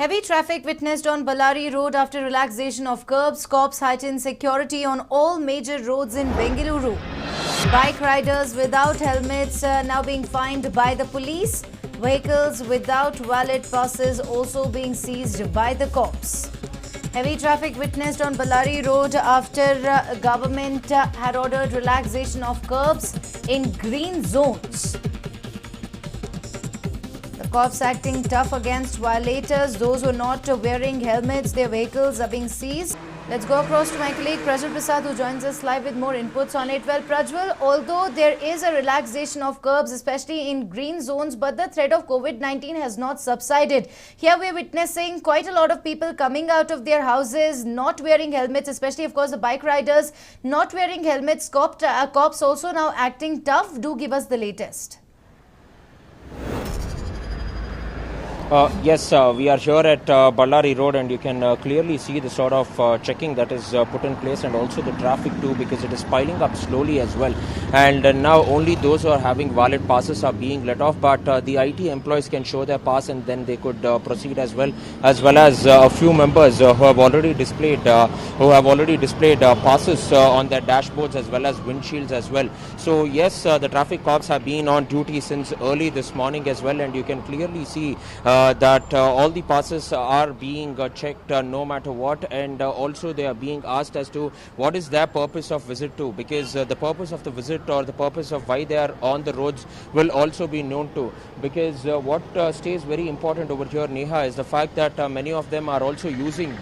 Heavy traffic witnessed on Ballari road after relaxation of curbs. Cops heighten security on all major roads in Bengaluru. Bike riders without helmets now being fined by the police. Vehicles without valid passes also being seized by the cops. Heavy traffic witnessed on Ballari road after government had ordered relaxation of curbs in green zones. Cops acting tough against violators. Those who are not wearing helmets, their vehicles are being seized. Let's go across to my colleague Prajwal Prasad, who joins us live with more inputs on it. Well, Prajwal, although there is a relaxation of curbs, especially in green zones, but the threat of COVID-19 has not subsided. Here we are witnessing quite a lot of people coming out of their houses, not wearing helmets, especially, of course, the bike riders not wearing helmets. Cops also now acting tough. Do give us the latest. Yes, we are here at Ballari Road, and you can clearly see the sort of checking that is put in place, and also the traffic too, because it is piling up slowly as well. And now only those who are having valid passes are being let off, but the IT employees can show their pass and then they could proceed as well as a few members who have already displayed passes on their dashboards as well as windshields as well. So yes, the traffic cops have been on duty since early this morning as well, and you can clearly see that all the passes are being checked no matter what, and also they are being asked as to what is their purpose of visit to, because the purpose of the visit or the purpose of why they are on the roads will also be known to, because what stays very important over here, Neha, is the fact that many of them are also misusing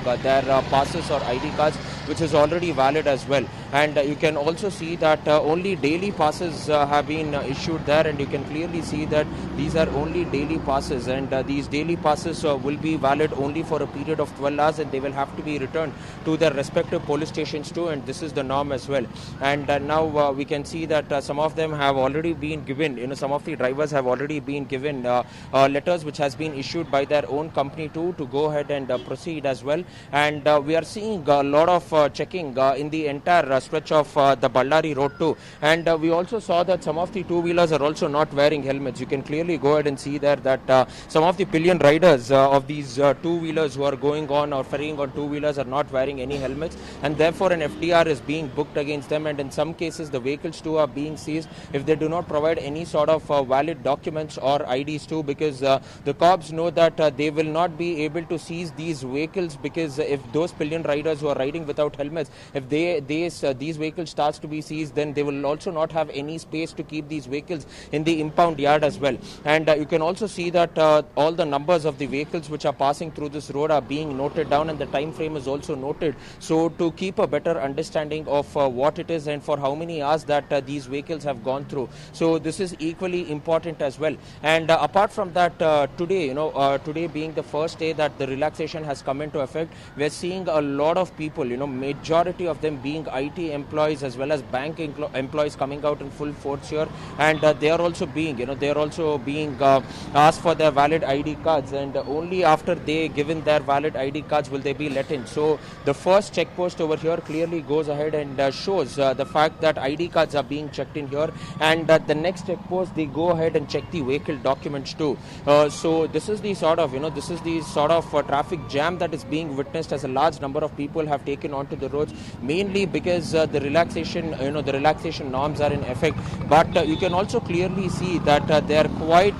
their passes or ID cards, which is already valid as well. And you can also see that only daily passes have been issued there, and you can clearly see that these are only daily passes, and these daily passes will be valid only for a period of 12 hours, and they will have to be returned to their respective police stations too, and this is the norm as well. And now we can see that some of them have already been given, some of the drivers have already been given letters which has been issued by their own company too, to go ahead and proceed as well. And we are seeing a lot of checking in the entire stretch of the Ballari road too. And we also saw that some of the two-wheelers are also not wearing helmets. You can clearly go ahead and see there that some of the pillion riders of these two-wheelers who are going on or ferrying on two-wheelers are not wearing any helmets, and therefore an FDR is being booked against them, and in some cases the vehicles too are being seized if they do not provide any sort of valid documents or IDs too, because the cops know that they will not be able to seize these vehicles, because if those pillion riders who are riding without helmets, if these vehicles starts to be seized, then they will also not have any space to keep these vehicles in the impound yard as well. And you can also see that all the numbers of the vehicles which are passing through this road are being noted down, and the time frame is also noted, so to keep a better understanding of what it is and for how many hours that these vehicles have gone through. So this is equally important as well. And apart from that, today, today being the first day that the relaxation has come into effect, we are seeing a lot of people, majority of them being IT employees as well as bank employees coming out in full force here, and they are also being asked for their valid ID cards, and only after they given their valid ID cards will they be let in. So the first check post over here clearly goes ahead and shows the fact that ID cards are being checked in here, and the next check post they go ahead and check the vehicle documents too. So this is the sort of traffic jam that is being witnessed, as a large number of people have taken onto the roads, mainly because the relaxation norms are in effect. But you can also clearly see that they are quite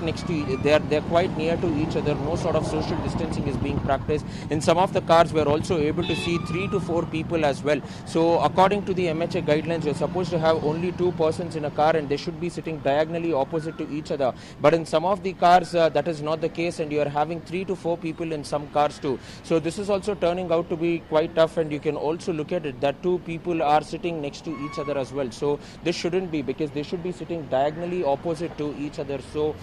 they're quite near to each other. No sort of social distancing is being practiced. In some of the cars we are also able to see 3 to 4 people as well. So according to the MHA guidelines, you're supposed to have only 2 persons in a car, and they should be sitting diagonally opposite to each other. But in some of the cars that is not the case, and you are having 3 to 4 people in some cars too. So this is also turning out to be quite tough, and you can also look at it that 2 people are sitting next to each other as well. So this shouldn't be, because they should be sitting diagonally opposite to each other. So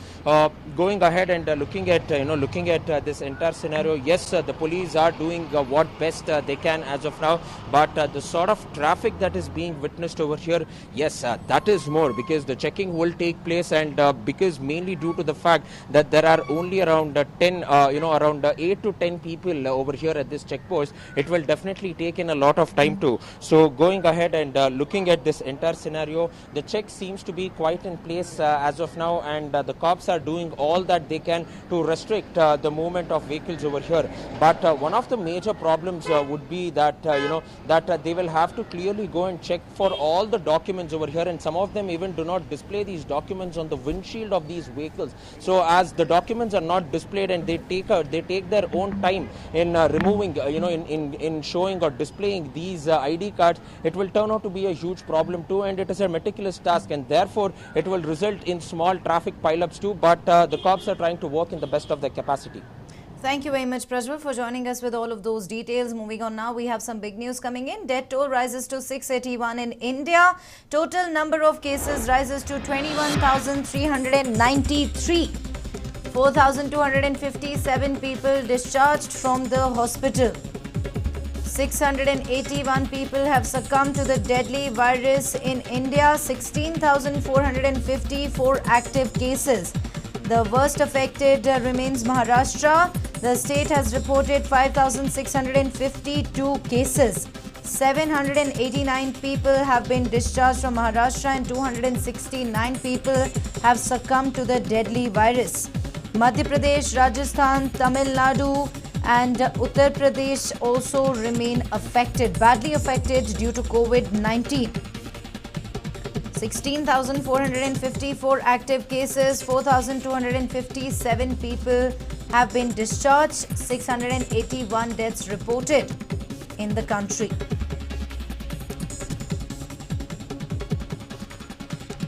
going ahead and looking at this entire scenario, yes, the police are doing what best they can as of now, but the sort of traffic that is being witnessed over here, yes, that is more, because the checking will take place, and because mainly due to the fact that there are only around 8 to 10 people over here at this checkpost, it will definitely take in a lot of time too. So going ahead and looking at this entire scenario, the check seems to be quite in place as of now, and the cops are doing all that they can can to restrict the movement of vehicles over here. But one of the major problems would be that they will have to clearly go and check for all the documents over here, and some of them even do not display these documents on the windshield of these vehicles. So as the documents are not displayed and they take their own time in removing in showing or displaying these ID cards, it will turn out to be a huge problem too, and it is a meticulous task, and therefore it will result in small traffic pileups too. But the cops are trying to work in the best of their capacity. Thank you very much, Prajwal, for joining us with all of those details. Moving on now, we have some big news coming in. Death toll rises to 681 in India. Total number of cases rises to 21,393. 4,257 people discharged from the hospital. 681 people have succumbed to the deadly virus in India. 16,454 active cases. The worst affected remains Maharashtra. The state has reported 5,652 cases. 789 people have been discharged from Maharashtra and 269 people have succumbed to the deadly virus. Madhya Pradesh, Rajasthan, Tamil Nadu and Uttar Pradesh also remain badly affected due to COVID-19. 16,454 active cases, 4,257 people have been discharged, 681 deaths reported in the country.